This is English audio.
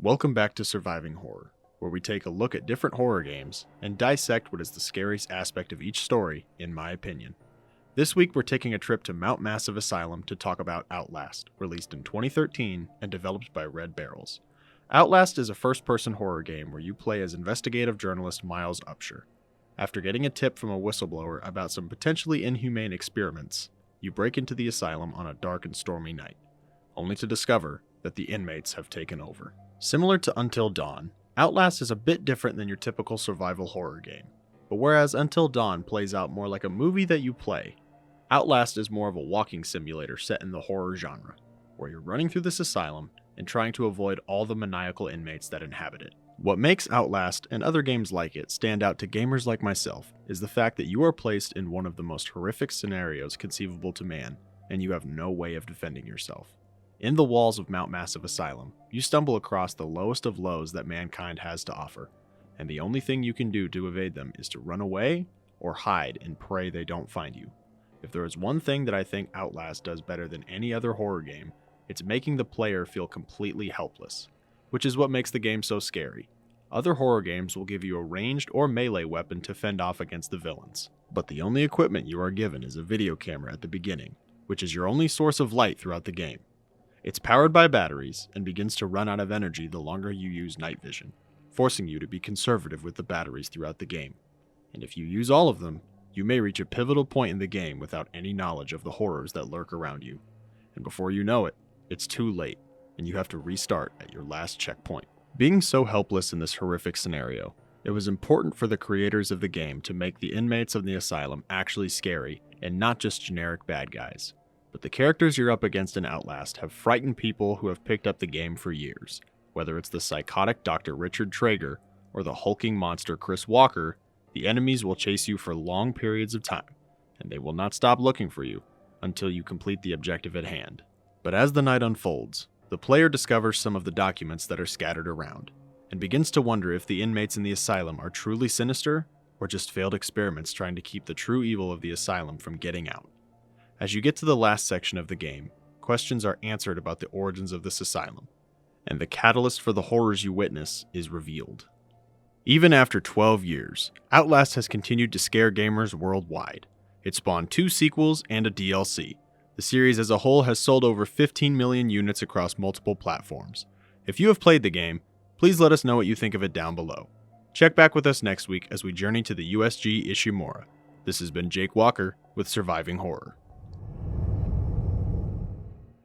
Welcome back to Surviving Horror, where we take a look at different horror games and dissect what is the scariest aspect of each story, in my opinion. This week we're taking a trip to Mount Massive Asylum to talk about Outlast, released in 2013 and developed by Red Barrels. Outlast is a first-person horror game where you play as investigative journalist Miles Upshur. After getting a tip from a whistleblower about some potentially inhumane experiments, you break into the asylum on a dark and stormy night, only to discover that the inmates have taken over. Similar to Until Dawn, Outlast is a bit different than your typical survival horror game. But whereas Until Dawn plays out more like a movie that you play, Outlast is more of a walking simulator set in the horror genre, where you're running through this asylum and trying to avoid all the maniacal inmates that inhabit it. What makes Outlast and other games like it stand out to gamers like myself is the fact that you are placed in one of the most horrific scenarios conceivable to man, and you have no way of defending yourself. In the walls of Mount Massive Asylum, you stumble across the lowest of lows that mankind has to offer, and the only thing you can do to evade them is to run away or hide and pray they don't find you. If there is one thing that I think Outlast does better than any other horror game, it's making the player feel completely helpless, which is what makes the game so scary. Other horror games will give you a ranged or melee weapon to fend off against the villains, but the only equipment you are given is a video camera at the beginning, which is your only source of light throughout the game. It's powered by batteries and begins to run out of energy the longer you use night vision, forcing you to be conservative with the batteries throughout the game. And if you use all of them, you may reach a pivotal point in the game without any knowledge of the horrors that lurk around you. And before you know it, it's too late, and you have to restart at your last checkpoint. Being so helpless in this horrific scenario, it was important for the creators of the game to make the inmates of the asylum actually scary and not just generic bad guys. But the characters you're up against in Outlast have frightened people who have picked up the game for years. Whether it's the psychotic Dr. Richard Traeger or the hulking monster Chris Walker, the enemies will chase you for long periods of time, and they will not stop looking for you until you complete the objective at hand. But as the night unfolds, the player discovers some of the documents that are scattered around, and begins to wonder if the inmates in the asylum are truly sinister or just failed experiments trying to keep the true evil of the asylum from getting out. As you get to the last section of the game, questions are answered about the origins of this asylum, and the catalyst for the horrors you witness is revealed. Even after 12 years, Outlast has continued to scare gamers worldwide. It spawned 2 sequels and a DLC. The series as a whole has sold over 15 million units across multiple platforms. If you have played the game, please let us know what you think of it down below. Check back with us next week as we journey to the USG Ishimura. This has been Jake Walker with Surviving Horror.